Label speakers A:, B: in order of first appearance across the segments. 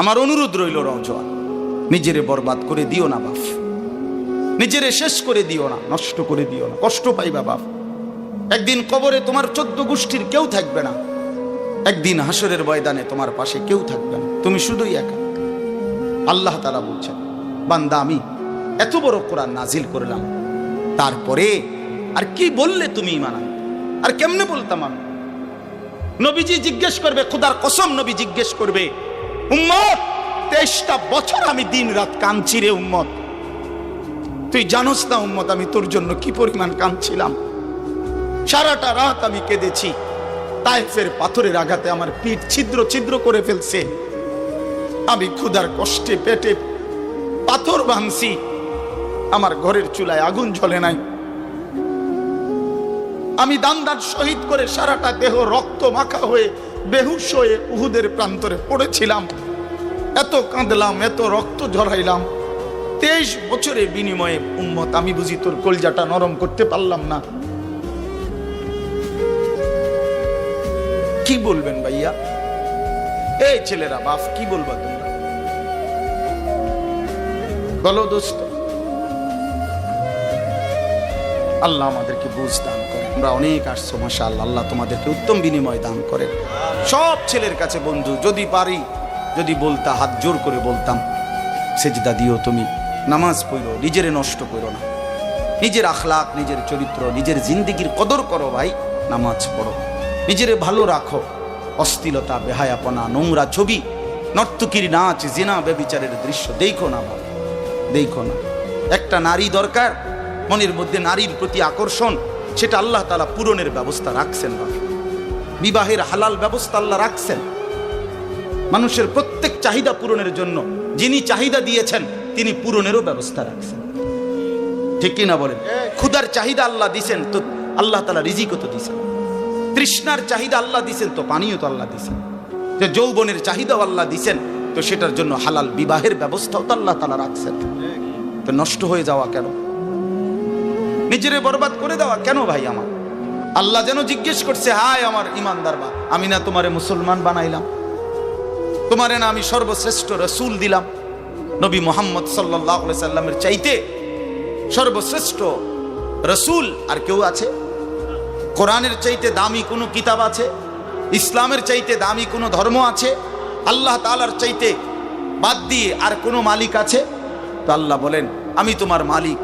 A: আমার অনুরোধ রইল নওজোয়ান, নিজেরে বরবাদ করে দিও না বাপ, নিজেরে শেষ করে দিও না, নষ্ট করে দিও না, কষ্ট পাইবা বাপ। একদিন কবরে তোমার 14 গোষ্ঠীর কেউ থাকবে না, একদিন হাসরের ময়দানে তোমার পাশে কেউ থাকবে না, তুমি শুধুই একা। আল্লাহ তাআলা বলছেন, বান্দা আমি এত বড় কোরআন নাজিল করলাম, তারপরে আর কি বললে তুমি ঈমান আনতে? আর কেমনে বলতাম আমি? নবীজি জিজ্ঞেস করবে, খোদার কসম নবী জিজ্ঞেস করবে, উম্মত 23টা বছর আমি দিন রাত কাঁদছি রে উম্মত, তুই জানোস না উম্মত আমি তোর জন্য কি পরিমাণ কাঁদছিলাম। সারাটা রাত আমি কেঁদেছি, তায়েফের পাথরের আঘাতে আমার পিঠ ছিদ্র ছিদ্র করে ফেলছে, আমি ক্ষুধার কষ্টে পেটে পাথর ভাঙছি, আমার ঘরের চুলায় আগুন জ্বলে নাই, আমি দান শহীদ করে সারাটা দেহ রক্ত মাখা হয়ে বেহুশ হয়ে উহুদের প্রান্তরে পড়েছিলাম, এত কাঁদলাম, এত রক্ত ঝরাইলাম, 23 বছরের বিনিময়ে উম্মত আমি বুঝি তোর কলজাটা নরম করতে পারলাম না। কি বলবেন ভাইয়া? এই ছেলেরা বাপ কি বলবা তোমরা? বলো দোস্ত। আল্লাহ আমাদেরকে বুঝ দান করে। আমরা অনেক আসছো মাশাআল্লাহ, আল্লাহ তোমাদেরকে উত্তম বিনিময় দান করে। সব ছেলের কাছে বন্ধু, যদি পারি, যদি বলতা, হাত জোর করে বলতাম, সেজদা দিও তুমি, নামাজ পড়ো, নিজেরে নষ্ট করো না, নিজের আখলাক, নিজের চরিত্র, নিজের জিন্দেগির কদর করো ভাই, নামাজ পড়ো, নিজেরে ভালো রাখো। অশ্লীলতা, বেহায়াপনা, নোংরা ছবি, নর্তকীর নাচ, জিনা, ব্যভিচারের দৃশ্য দেখো না ভাই, দেখো না। একটা নারী দরকার, মনের মধ্যে নারীর প্রতি আকর্ষণ, সেটা আল্লাহ তাআলা পূরণের ব্যবস্থা রাখছেন ভাই। বিবাহের হালাল ব্যবস্থা আল্লাহ রাখছেন, মানুষের প্রত্যেক চাহিদা পূরণের জন্য যিনি চাহিদা দিয়েছেন তিনি পূরণেরও ব্যবস্থা রাখছেন, ঠিক কি না বলেন? ক্ষুধার চাহিদা আল্লাহ দিছেন, তো আল্লাহ তাআলা রিজিকও তো দিছেন। তৃষ্ণার চাহিদা আল্লাহ দিছেন, তো পানিও তো আল্লাহ দিছেন। যে যৌবনের চাহিদাও আল্লাহ দিছেন, তো সেটার জন্য হালাল বিবাহের ব্যবস্থাও তো আল্লাহ তাআলা রাখছেন। তো নষ্ট হয়ে যাওয়া কেন? নিজেরে বরবাদ করে দেওয়া কেন ভাই? আমার আল্লাহ যেন জিজ্ঞেস করছে, হায় আমার ইমানদার বা, আমি না তোমারে মুসলমান বানাইলাম, তোমারে না আমি সর্বশ্রেষ্ঠ রাসূল দিলাম, নবী মুহাম্মদ সাল্লাল্লাহু আলাইহি সাল্লামের চাইতে সর্বশ্রেষ্ঠ রাসূল আর কেউ আছে? কোরআনের চাইতে দামি কোনো কিতাব আছে? ইসলামের চাইতে দামি কোনো ধর্ম আছে? আল্লাহ তাআলার চাইতে বাদ দিয়ে আর কোনো মালিক আছে? তো আল্লাহ বলেন, আমি তোমার মালিক,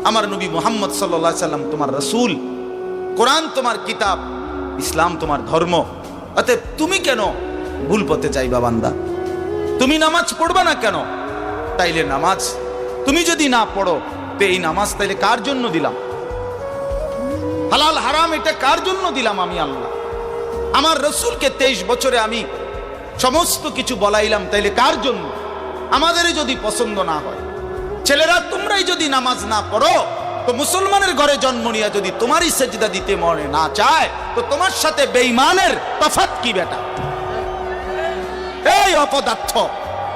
A: আমার নবী মুহাম্মদ সাল্লাল্লাহু আলাইহি সাল্লাম তোমার রাসূল, কোরআন তোমার কিতাব, ইসলাম তোমার ধর্ম। অতএব তুমি কেন ভুল পথে যাইবা বান্দা? তুমি নামাজ পড়বা না কেন? তাইলে নামাজ তুমি যদি না পড়ো, তো এই নামাজ তাইলে কার জন্য দিলাম? হালাল হারাম এটা কার জন্য দিলাম? আমি আল্লাহ। আমার রাসূলকে 23 বছরে আমি সমস্ত কিছু বলাইলাম, তাইলে কার জন্য? আমাদেরই যদি পছন্দ না হয়, ছেলেরা তোমরাই যদি নামাজ না পড়ো, তো মুসলমানের ঘরে জন্ম নিয়ে যদি তোমারই সেজদা দিতে মনে না চায়, তো তোমার সাথে বেঈমানের তফাৎ কি বেটা? এই অপদার্থ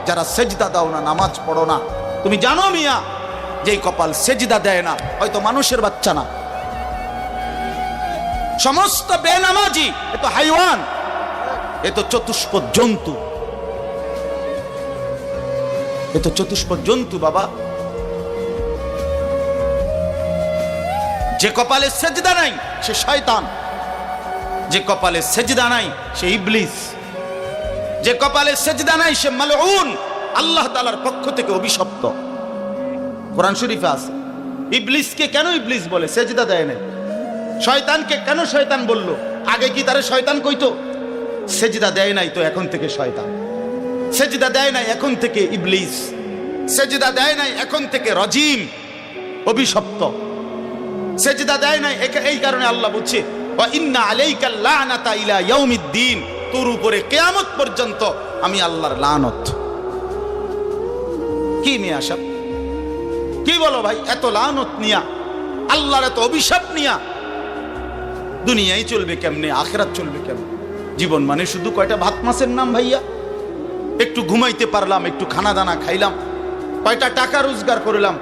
A: যারা সেজদা দাও না, নামাজ পড়ো না, তুমি জানো মিয়া, যেই কপাল সেজদা দেয় না, হয়তো মানুষের বাচ্চা না, সমস্ত বেনামাজি এ তো হাইওয়ান, এ তো চতুষ্পদ জন্তু, এ তো চতুষ্পদ জন্তু বাবা। যে কপালে সেজদা নাই সে শয়তান, যে কপালে সেজদা নাই সে ইবলিস, যে কপালে সেজদা নাই সে মালউন, আল্লাহ তাআলার পক্ষ থেকে অভিশপ্ত। কোরআন শরীফে আছে। ইবলিসকে কেন ইবলিস বলে? সেজদা দেয় নাই। শয়তানকে কেন শয়তান বলল? আগে কি তারে শয়তান কইতো? সেজদা দেয় নাই, তো এখন থেকে শয়তান। সেজদা দেয় নাই, এখন থেকে ইবলিস। সেজদা দেয় নাই, এখন থেকে রজিম, অভিশপ্ত। সেজদা দেয় নাই, এই কারণে আল্লাহ বলছে, ওয়া ইন্না আলাইকাল লানাতা ইলা ইয়াউমিদ্দিন, তোর উপরে কিয়ামত পর্যন্ত আমি আল্লাহর লানত। কি মিয়া সব কি বলো ভাই? এত লানত নিয়া, আল্লাহর এত অভিশাপ নিয়া দুনিয়ায় চলবে কেমনে? আখিরাত চলবে কেমনে? জীবন মানে শুধু কয়টা ভাত মাছের নাম ভাইয়া? একটু ঘুমাইতে পারলাম, একটু খানা দানা খাইলাম, কয়টা টাকা রোজগার করলাম,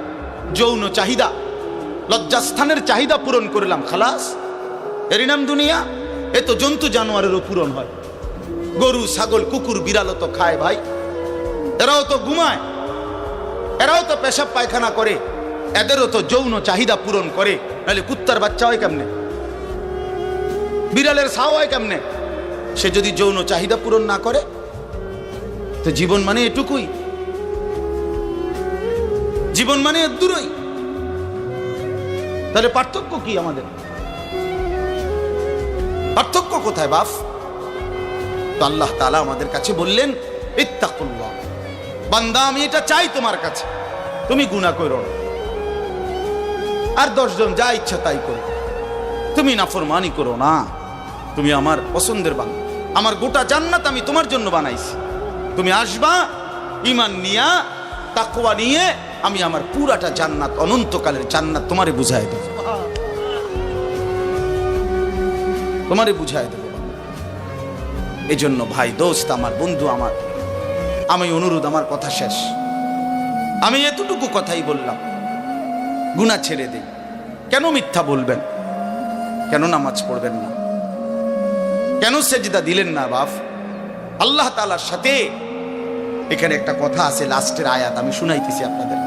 A: যৌন চাহিদা, লজ্জাস্থানের চাহিদা পূরণ করলাম, খালাস, এরই নাম দুনিয়া? এ তো জন্তু জানোয়ারেরও পূরণ হয়। গরু, ছাগল, কুকুর, বিড়ালও তো খায় ভাই। এরাও তো ঘুমায়, এরাও তো পেশাব পায়খানা করে, এদেরও তো যৌন চাহিদা পূরণ করে। নাহলে কুত্তার বাচ্চা হয় কেমনে, বিড়ালের ছাও হয় কেমনে? সে যদি যৌন চাহিদা পূরণ না করে, তো জীবন মানে এটুকুই, জীবন মানে দূরই। তাহলে পার্থক্য কি আমাদের? পার্থক্য কোথায় বাপ? তো আল্লাহ তাআলা আমাদের কাছে বললেন, ইত্তাকুল্লাহ, বান্দা আমি এটা চাই তোমার কাছে, তুমি গুনাহ করো না, আর 10 জন যা ইচ্ছা তাই করো, তুমি নাফরমানি করো না, তুমি আমার পছন্দের বান্দা, আমার গোটা জান্নাত আমি তোমার জন্য বানাইছি, তুমি আসবা ঈমান নিয়া, তাকওয়া নিয়ে, আমি আমার পুরাটা জান্নাত, অনন্তকালের জান্নাত তোমারে বুঝাই দেব, তোমারে বুঝাই দেব। এই জন্য ভাই, দোস্ত আমার, বন্ধু আমার, আমি অনুরোধ, আমার কথা শেষ, আমি এতটুকু কথাই বললাম, গুনাহ ছেড়ে দিন। কেন মিথ্যা বলবেন? কেন নামাজ পড়বেন না? কেন সেজদা দিলেন না বাপ? আল্লাহ তাআলার সাথে এখানে একটা কথা আছে, লাস্টের আয়াত আমি শুনাইতেছি আপনাদের,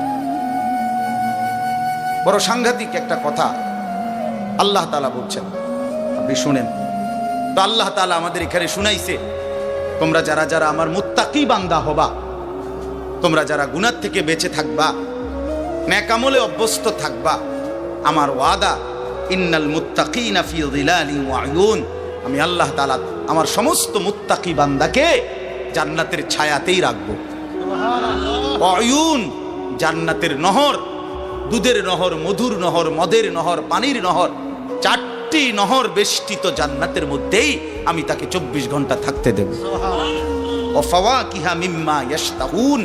A: বড় সাংঘাতিক একটা কথা আল্লাহ তাআলা বলছেন, আপনি শুনেন। তো আল্লাহ তাআলা আমাদের এখানে শুনাইছে, তোমরা যারা যারা আমার মুত্তাকি বান্দা হবা, তোমরা যারা গুনাহ থেকে বেঁচে থাকবা, নেক আমলে অভ্যস্ত থাকবা, আমার ওয়াদা, ইন্নাল মুত্তাকিনা ফি যিলালিন ওয়া উয়ুন, আমি আল্লাহ তাআলা আমার সমস্ত মুত্তাকি বান্দাকে জান্নাতের ছায়াতেই রাখবো। সুবহানাল্লাহ। উয়ুন, জান্নাতের নহর, দুধের নহর, মধুর নহর, মদের নহর, পানির নহর, 4টি নহর বেষ্টিত জান্নাতের মধ্যেই আমি তাকে 24 ঘন্টা থাকতে দেব। সুবহানাল্লাহ। ওয়া ফাওয়াকিহা মিম্মা ইয়াশতাহুন,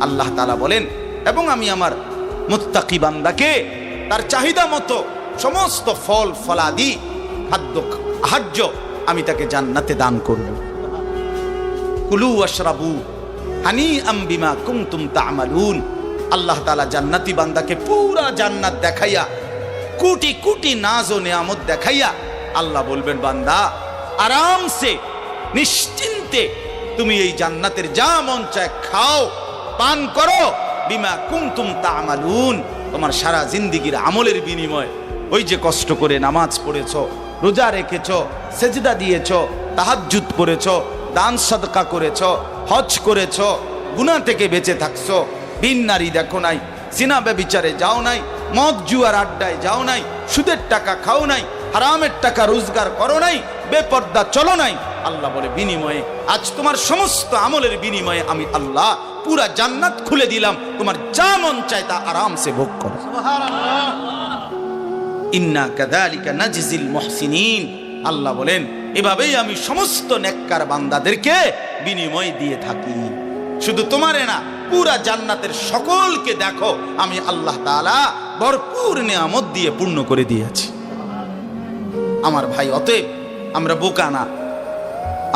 A: আল্লাহ তাআলা বলেন, এবং আমি আমার মুত্তাকি বান্দাকে তার চাহিদা মতো সমস্ত ফল ফলাদি, খাদ্য আহার্য আমি তাকে জান্নাতে দান করব। কুলু ওয়াশরাবু হানিআম বিমা কুনতুম তা'মালুন, আল্লাহ তাআলা জান্নাতি বান্দাকে পুরা জান্নাত দেখাইয়া, কোটি কোটি নাজ ও নিয়ামত দেখাইয়া আল্লাহ বলবেন, বান্দা আরামসে নিশ্চিন্তে তুমি এই জান্নাতের যা মন চায় খাও, পান করো, বিমা কুনতুম তা'মালুন, তোমার সারা জিন্দেগীর আমলের বিনিময়, ওই যে কষ্ট করে নামাজ পড়েছো, রোজা রেখেছো, সেজদা দিয়েছো, তাহাজ্জুদ পড়েছো, দান সাদকা করেছো, হজ করেছো, গুনাহ থেকে বেঁচে থাকছো, ভিন নারী দেখো নাই, জিনা ব্যভিচারে যাও নাই, মদ জুয়ার আড্ডায় যাও নাই, সুদের টাকা খাও নাই, হারামের টাকা রোজগার করো নাই, বেপর্দা চলো নাই, আল্লাহ বলে বিনিময়ে আজ তোমার সমস্ত আমলের বিনিময়ে আমি আল্লাহ পুরা জান্নাত খুলে দিলাম, তোমার যা মন চায় তা আরামসে ভোগ করো। সুবহানাল্লাহ। ইন্না কাযালিকা নাজজিল মুহসিনিন, আল্লাহ বলেন এভাবেই আমি সমস্ত নেককার বান্দাদেরকে বিনিময় দিয়ে থাকি। শুধু তোমারে না, পুরা জান্নাতের সকলকে দেখো আমি আল্লাহ তাআলা ভরপুর নিয়ামত দিয়ে পূর্ণ করে দিয়েছি। আমার ভাই, অতএব আমরা বোকা না।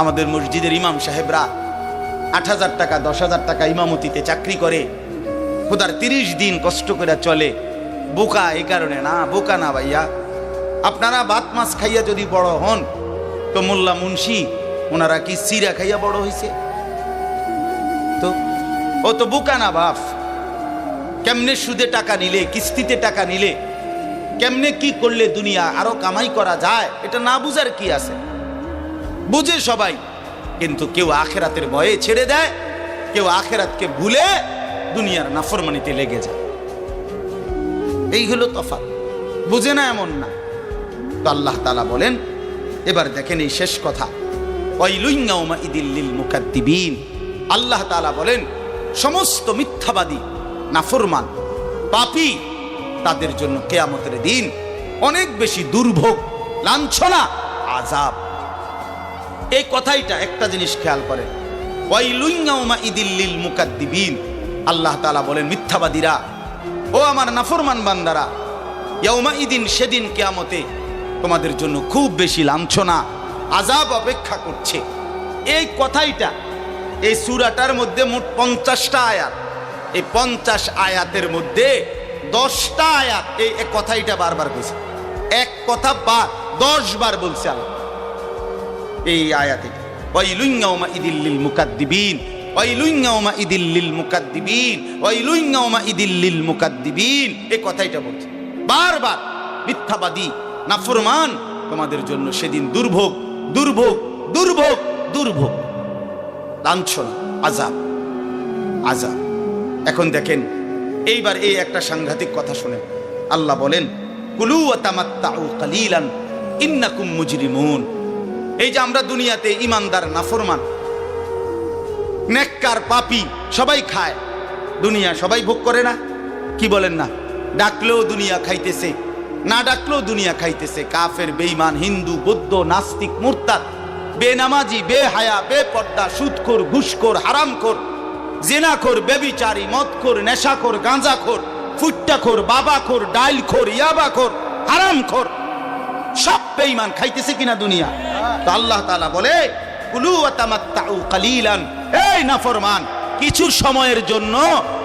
A: আমাদের মসজিদের ইমাম সাহেবরা 8,000 টাকা 10,000 টাকা ইমামতিতে চাকরি করে, খোদার 30 দিন কষ্ট করে চলে। বোকা এই কারণে না, বোকা না ভাইয়া। আপনারা ভাত মাছ খাইয়া যদি বড় হন, তো মোল্লা মুন্সি ওনারা কি সিরা খাইয়া বড় হয়েছে? তো ও তো বোকা না বাপ। কেমনে সুদে টাকা নিলে, কিস্তিতে টাকা নিলে, কেমনে কি করলে দুনিয়া আরো কামাই করা যায়, এটা না বুঝার কি আছে? বুঝে সবাই, কিন্তু কেউ আখেরাতের ভয়ে ছেড়ে দেয়, কেউ আখেরাতকে ভুলে দুনিয়ার নাফরমানিতে লেগে যায়। এই হলো তফাৎ। বুঝে না এমন না। তো আল্লাহ তাআলা বলেন, এবার দেখেন এই শেষ কথা, ওয়াইলুন ইয়াউমাইদিল লিল মুকাদ্দিবিন, আল্লাহ তাআলা বলেন সমস্ত মিথ্যাবাদী, নাফরমান, পাপী, তাদের জন্য কিয়ামতের দিন অনেক বেশি দুর্ভোগ, লাঞ্ছনা, আযাব। এই কথাইটা একটা জিনিস খেয়াল করেন, ওয়াইলুন ইয়াউমাইদিল লিল মুকাদ্দিবিন, আল্লাহ তাআলা বলেন মিথ্যাবাদীরা, ও আমার নাফরমান বান্দারা, ইয়াউমাইদিন, সেদিন কিয়ামতে তোমাদের জন্য খুব বেশি লাঞ্ছনা, আযাব অপেক্ষা করছে। এই কথাইটা এই সূরাটার মধ্যে মোট 50টা আয়াত। এই 50 আয়াতের মধ্যে 10টা আয়াত এই কথাইটা বারবার কইছে। এক কথা 10 বার বলছে আল্লাহ এই আয়াতে, ওয়াইলুন ইয়াউমাইদিল লিল মুকাদ্দিবিন, ওয়াইলুন ইয়াউমাইদিল লিল মুকাদ্দিবিন, ওয়াইলুন ইয়াউমাইদিল লিল মুকাদ্দিবিন, এই কথাইটা বলছে বারবার। মিথ্যাবাদী নাফরমান, তোমাদের জন্য সেদিন দুর্ভোগ, দুর্ভোগ, দুর্ভোগ, দুর্ভোগ, লাঞ্ছনা, আযাব, আযাব। এখন দেখেন এইবার এই একটা সাংঘাতিক কথা শুনেন। আল্লাহ বলেন কুলু ওয়া তামাত্তাউ কালিলান ইন্নাকুম মুজরিমুন। এই যে আমরা দুনিয়াতে ইমানদার নাফরমান নেককার পাপী সবাই খায়, দুনিয়া সবাই ভোগ করে না? কি বলেন না? ডাকলেও দুনিয়া খাইতেছে, না ডাকলেও দুনিয়া খাইতেছে। কাফের, বেঈমান, হিন্দু, বৌদ্ধ, নাস্তিক, মুরতাদ, বেনামাজি, বেহায়া, বেপর্দা, সুদখোর, ঘুষখোর, হারামখোর, জিনাখোর, ব্যভিচারী, মদখোর, নেশাখোর, গাঁজাখোর, ফুট্টাখোর, বাবাখোর, ডাইলখোর, ইয়াবাখোর, হারামখোর, সব বেঈমান খাইতেছে কিনা দুনিয়া? তো আল্লাহ তাআলা বলে কুলু ওয়া তামাত্তাউ কালিলান, এই নাফরমান কিছু সময়ের জন্য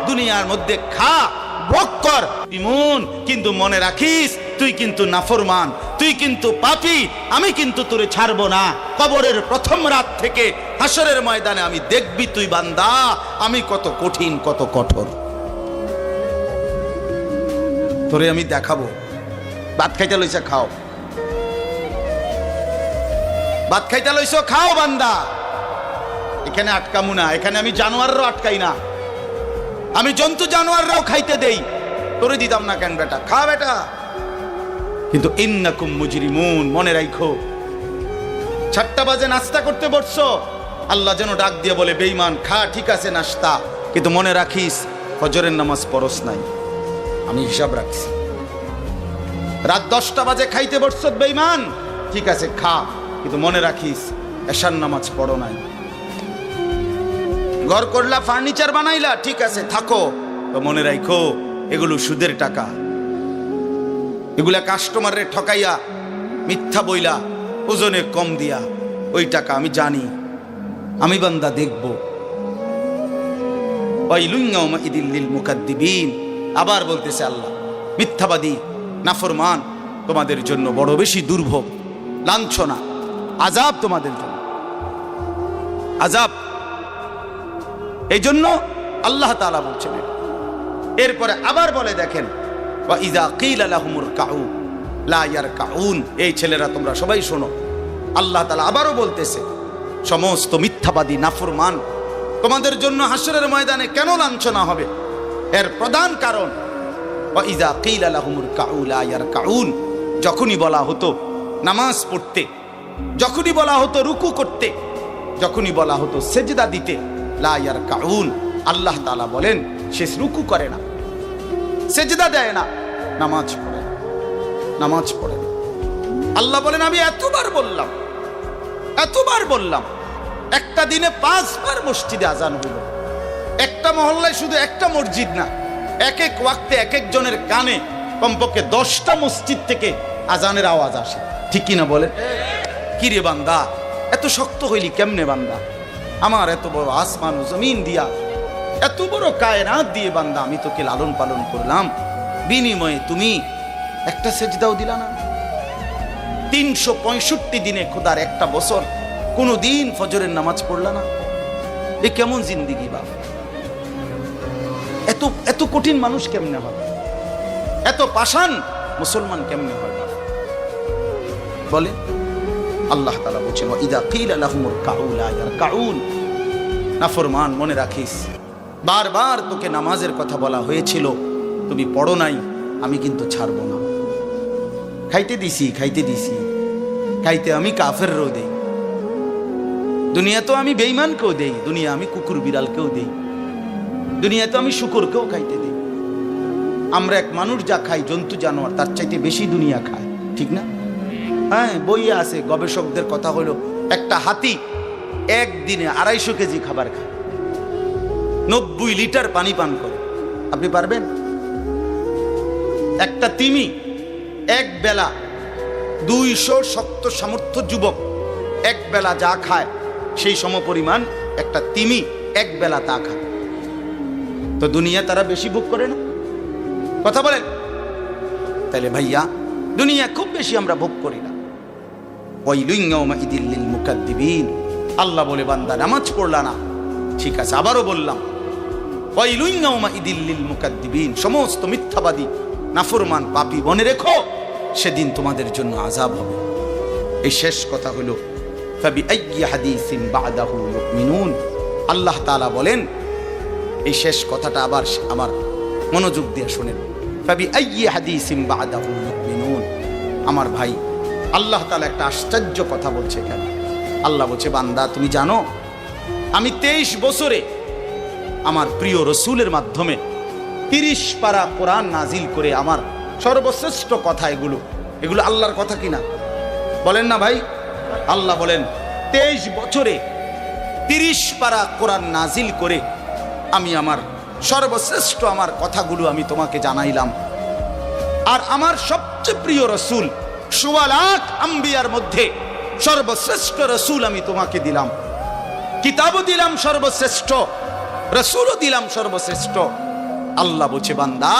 A: দুনিয়ার মধ্যে খা, ভোগ কর, ইমুন, কিন্তু মনে রাখিস তুই কিন্তু নাফরমান, তুই কিন্তু পাপী, আমি কিন্তু তোরে ছাড়বো না। কবরের প্রথম রাত থেকে হাসরের ময়দানে আমি দেখবি তুই বান্দা আমি কত কঠিন, কত কঠোর, তোরে আমি দেখাবো। ভাত খাইতে লইছে খাও, ভাত খাইতে লইছো খাও বান্দা, এখানে আটকামু না। এখানে আমি জানোয়াররাও আটকাই না, আমি জন্তু জানোয়াররাও খাইতে দেই, তোরে দিতাম না কেন বেটা, খা বেটা। কিন্তু ইন্নাকুম মুজরিমুন, মনে রাখো 7টা বাজে নাস্তা করতে বসছো, আল্লাহ যেন ডাক দিয়ে বলে বেঈমান খা, ঠিক আছে নাস্তা, কিন্তু মনে রাখিস ফজরের নামাজ পড়স নাই, আমি হিসাব রাখছি। রাত 10টা বাজে খাইতে বসছো বেঈমান, ঠিক আছে খা, কিন্তু মনে রাখিস এশার নামাজ পড়ো নাই। ঘর করলা, ফার্নিচার বানাইলা, ঠিক আছে থাকো, তো মনে রাখো এগুলো সুদের টাকা, এগুলা কাস্টমারের ঠকাইয়া, মিথ্যা বইলা, ওজনে কম দিয়া, ওই টাকা আমি জানি, আমি বান্দা দেখব। ওয়াইলুন ইয়াউমাইদিল লিল মুকাদ্দিবিন, আবার বলতেছে আল্লাহ মিথ্যাবাদী নাফরমান তোমাদের জন্য বড় বেশি দুর্ভোগ, লাঞ্ছনা, আযাব তোমাদের জন্য, আযাব। এই জন্য আল্লাহ তাআলা বলছেন। এরপরে আবার বলে দেখেন ওয়া ইযা কিলা লাহুমুর কাউ লা ইয়ারকাউন, এই ছেলেরা তোমরা সবাই শোনো, আল্লাহ তাআলা আবারও বলতেছে সমস্ত মিথ্যাবাদী নাফরমান তোমাদের জন্য হাসরের ময়দানে কেন লাঞ্ছনা হবে, এর প্রধান কারণ ওয়া ইযা কিলা লাহুমুর কাউ লা ইয়ারকাউন, যখনই বলা হতো নামাজ পড়তে, যখনই বলা হতো রুকু করতে, যখনই বলা হতো সেজদা দিতে, লা ইয়ারকাউন, আল্লাহ তাআলা বলেন সে রুকু করে না, সেজদা দেয় না, নামাজ পড়ে না, নামাজ পড়ে না। আল্লাহ বলেন আমি এতবার বললাম, এতবার বললাম, একটা দিনে 5 বার মসজিদে আজান হইল, একটা মহল্লায় শুধু একটা মসজিদ না, এক এক ওয়াক্তে এক একজনের কানে কমপক্ষে 10টা মসজিদ থেকে আজানের আওয়াজ আসে, ঠিক কিনা বলে? কি রে বান্দা এত শক্ত হইলি কেমনে বান্দা, আমার এত বড় আসমান ও জমিন দিয়া, এত বড় কায়নাত দিয়ে বান্দা আমি তোকে লালন পালন করলাম, বিনিময়ে তুমি একটা সেজদাও দিলা না। 365 দিনে খোদার একটা বছর কোনো দিন ফজরের নামাজ পড়লা না, এ কেমন জিন্দিগি বাপ? এত এত কঠিন মানুষ কেমনে হয়, এত পাষাণ মুসলমান কেমনে হয় বাপ বলে? আল্লাহ তাআলা বলেন ওয়া ইযা কিলা লাহুমুর কাউ লা ইয়ারকাউন, নাফরমান মনে রাখিস বারবার তোকে নামাজের কথা বলা হয়েছিল, তুমি পড়ো নাই, আমি কিন্তু ছাড়বো না। খাইতে দিছি, খাইতে দিছি, খাইতে আমি কাফেরও দেই, দুনিয়া তো আমি বেঈমানকেও দেই, দুনিয়া আমি কুকুর বিড়ালকেও দেই, দুনিয়া তো আমি শুকরকেও খাইতে দেই। আমরা এক মানুষ যা খাই জন্তু জানোয়ার তার চাইতে বেশি দুনিয়া খায়, ঠিক না? হ্যাঁ, বইয়ে আছে, গবেষকদের কথা হলো একটা হাতি একদিনে 250 কেজি খাবার খায়, 90 লিটার পানি পান করে, আপনি পারবেন? একটা তিমি এক বেলা 200 শক্ত সামর্থ্য যুবক এক বেলা যা খায় সেই সমপরিমাণ একটা তিমি এক বেলা তা খায়, তো দুনিয়া তারা বেশি ভোগ করে না? কথা বলেন? তাহলে ভাইয়া দুনিয়া খুব বেশি আমরা ভোগ করি না। ওয়াইলুন ইয়াউমাইদিল লিল মুকাদ্দিবিন, আল্লাহ বলে বান্দা নামাজ পড়লা না, ঠিক আছে, আবারও বললাম, ওয়াইলুন ইয়াউমাইদিল লিল মুকাদ্দিবিন, সমস্ত মিথ্যাবাদী নাফরমান পাপী মনে রেখো, সেদিন তোমাদের জন্য আযাব হবে। এই শেষ কথা হলো ফাবিআইয়ি হাদিসিন বা'দাহু ইউমিনুন। আল্লাহ তাআলা বলেন, এই শেষ কথাটা আবার আমার মনোযোগ দিয়ে শুনেন, ফাবিআইয়ি হাদিসিন বা'দাহু ইউমিনুন। আমার ভাই, আল্লাহ তাআলা একটা আশ্চর্য কথা বলছে কেন? আল্লাহ বলছে, বান্দা তুমি জানো আমি 23 বছরে আমার প্রিয় রসুলের মাধ্যমে 30 পারা কোরআন নাজিল করে আমার সর্বশ্রেষ্ঠ কথা এগুলো আল্লাহর কথা কিনা? বলেন না ভাই? আল্লাহ বলেন 23 বছরে 30 পারা কোরআন নাজিল করে আমি আমার সর্বশ্রেষ্ঠ আমার কথাগুলো আমি তোমাকে জানাইলাম। আর আমার সবচেয়ে প্রিয় রসুল 1.25 লাখ আম্বিয়ার মধ্যে সর্বশ্রেষ্ঠ রসুল আমি তোমাকে দিলাম, কিতাবও দিলাম সর্বশ্রেষ্ঠ, রসুলও দিলাম সর্বশ্রেষ্ঠ। আল্লাহ বলছে, বান্দা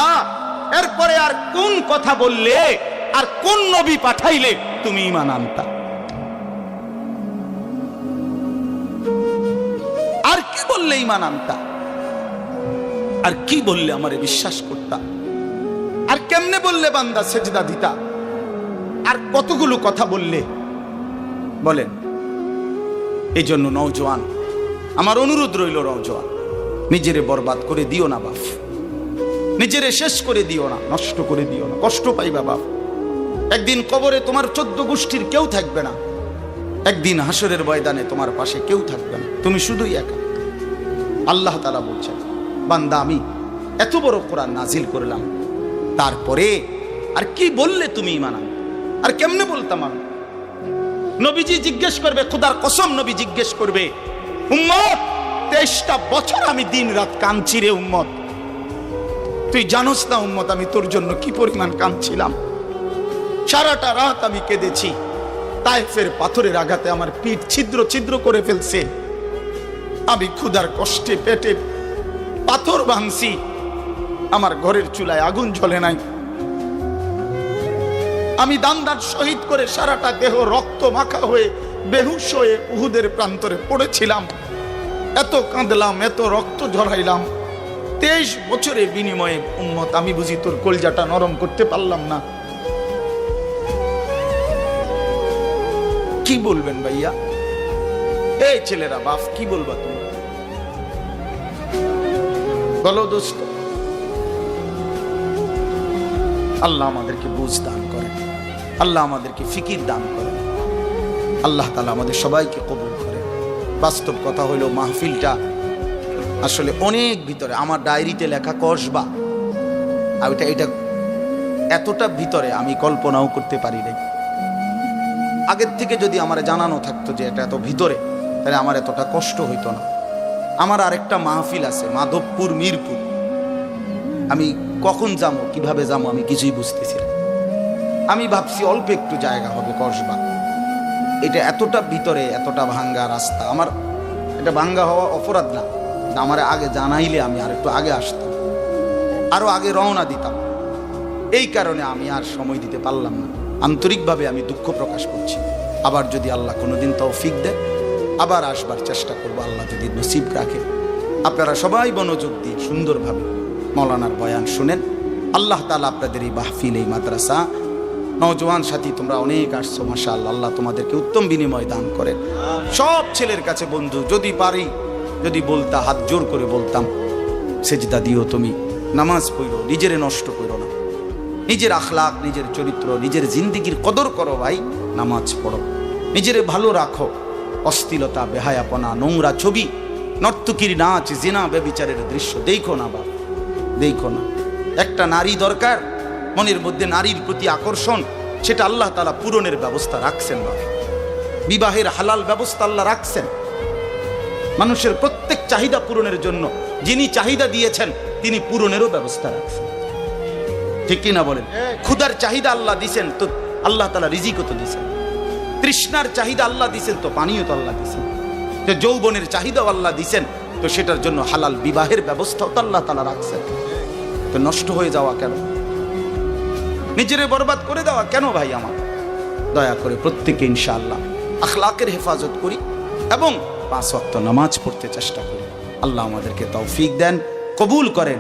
A: এরপরে আর কোন কথা বললে, আর কোন নবী পাঠাইলে তুমি ঈমান আনতা? আর কি বললে ঈমান আনতা? আর কি বললে আমারে বিশ্বাস করতা? আর কেমনে বললে বান্দা সেজদা দিতা? আর কতগুলো কথা বললে? বলেন। এই জন্য নওজোয়ান, আমার অনুরোধ রইল, নওজোয়ান নিজেরে বরবাদ করে দিও না বাপ, নিজেরে শেষ করে দিও না, নষ্ট করে দিও না, কষ্ট পাইবা বাপ। একদিন কবরে তোমার 14 গোষ্ঠীর কেউ থাকবে না, একদিন হাসরের ময়দানে তোমার পাশে কেউ থাকবে না, তুমি শুধুই একা। আল্লাহ তাআলা বলছেন, বান্দা আমি এত বড় কোরআন নাজিল করলাম, তারপরে আর কি বললে তুমি ঈমান আনবে? আর কেমনে বলতাম আমি? নবীজি জিজ্ঞেস করবে, খোদার কসম নবী জিজ্ঞেস করবে, উম্মত 23টা বছর আমি দিন রাত কাঁদছি রে উম্মত, তুই জানোস না উম্মত আমি তোর জন্য কি পরিমাণ কাঁদছিলাম। সারাটা রাত আমি কেঁদেছি, তায়েফের পাথরের আঘাতে আমার পিঠ ছিদ্র ছিদ্র করে ফেলছে, আমি ক্ষুধার কষ্টে পেটে পাথর ভাঙছি, আমার ঘরের চুলায় আগুন জ্বলে নাই, আমি দান্দার শহীদ করে সারাটা দেহ রক্ত মাখা হয়ে বেহুশ হয়ে উহুদের প্রান্তরে পড়েছিলাম, এত কাঁদলাম, এত রক্ত ঝরাইলাম, 23 বছরের বিনিময়ে উম্মত আমি বুঝি তোর কলজাটা নরম করতে পারলাম না? কি বলবেন ভাইয়া? এই ছেলেরা বাপ কি বলবা তুমি? বলো দোস্ত। আল্লাহ আমাদেরকে বুঝ দান করেন, আল্লাহ আমাদেরকে ফিকির দান করেন, আল্লাহ তাআলা আমাদের সবাইকে কবুল করেন। বাস্তব কথা হলো মাহফিলটা আসলে অনেক ভিতরে, আমার ডায়েরিতে লেখা কসবা, আর এটা এতটা ভিতরে আমি কল্পনাও করতে পারি নাই। আগের থেকে যদি আমার জানানো থাকতো যে এটা এত ভিতরে, তাহলে আমার এতটা কষ্ট হইতো না। আমার আরেকটা মাহফিল আছে মাধবপুর, মিরপুর, আমি কখন যাবো, কিভাবে যাবো আমি কিছুই বুঝতেছি না। আমি ভাবছি অল্প একটু জায়গা হবে কসবা, এটা এতটা ভিতরে, এতটা ভাঙ্গা রাস্তা। আমার এটা ভাঙ্গা হওয়া অপরাধ না, আমার আগে জানাইলে আমি আর একটু আগে আসতাম, আরো আগে রওনা দিতাম। এই কারণে আমি আর সময় দিতে পারলাম না। আন্তরিকভাবে আমি দুঃখ প্রকাশ করছি। আবার যদি আল্লাহ কোনোদিন তৌফিক দেয় আবার আসবার চেষ্টা করবো, আল্লাহ যদি নসিব রাখে। আপনারা সবাই মনোযোগ দিয়ে সুন্দরভাবে মৌলানার বয়ান শুনেন। আল্লাহ তাআলা আপনাদের এই মাহফিল, এই মাদ্রাসা, নওজোয়ান সাথী তোমরা অনেক আসছো, মাশাআল্লাহ, আল্লাহ তোমাদেরকে উত্তম বিনিময় দান করেন। সব ছেলের কাছে বন্ধু, যদি পারি, যদি বলতা, হাত জোর করে বলতাম, সেজদা দিও তুমি, নামাজ পড়ো, নিজেরে নষ্ট করো না, নিজের আখলাক, নিজের চরিত্র, নিজের জিন্দিগির কদর করো ভাই, নামাজ পড়ো, নিজেরে ভালো রাখো। অশ্লীলতা, বেহায়াপনা, নোংরা ছবি, নর্তকীর নাচ, জিনা, ব্যভিচারের দৃশ্য দেখো না বাবা, দেখো না। একটা নারী দরকার, মনের মধ্যে নারীর প্রতি আকর্ষণ, সেটা আল্লাহ তাআলা পূরণের ব্যবস্থা রাখছেন বাবা। বিবাহের হালাল ব্যবস্থা আল্লাহ রাখছেন। মানুষের প্রত্যেক চাহিদা পূরণের জন্য যিনি চাহিদা দিয়েছেন তিনি পূরণেরও ব্যবস্থা রাখছেন, ঠিক কিনা বলেন? ক্ষুধার চাহিদা আল্লাহ দিছেন, তো আল্লাহ তাআলা রিজিকও তো দিছেন। তৃষ্ণার চাহিদা আল্লাহ দিছেন, তো পানীয় তো আল্লাহ দিছেন। যে যৌবনের চাহিদাও আল্লাহ দিছেন, তো সেটার জন্য হালাল বিবাহের ব্যবস্থাও তো আল্লাহ তাআলা রাখছেন। তো নষ্ট হয়ে যাওয়া কেন? নিজেরে বরবাদ করে দেওয়া কেন ভাই? আমার দয়া করে প্রত্যেকে ইনশাআল্লাহ আখলাকের হেফাজত করি এবং 5 ওয়াক্ত নামাজ পড়তে চেষ্টা করি। আল্লাহ আমাদেরকে তৌফিক দেন, কবুল করেন।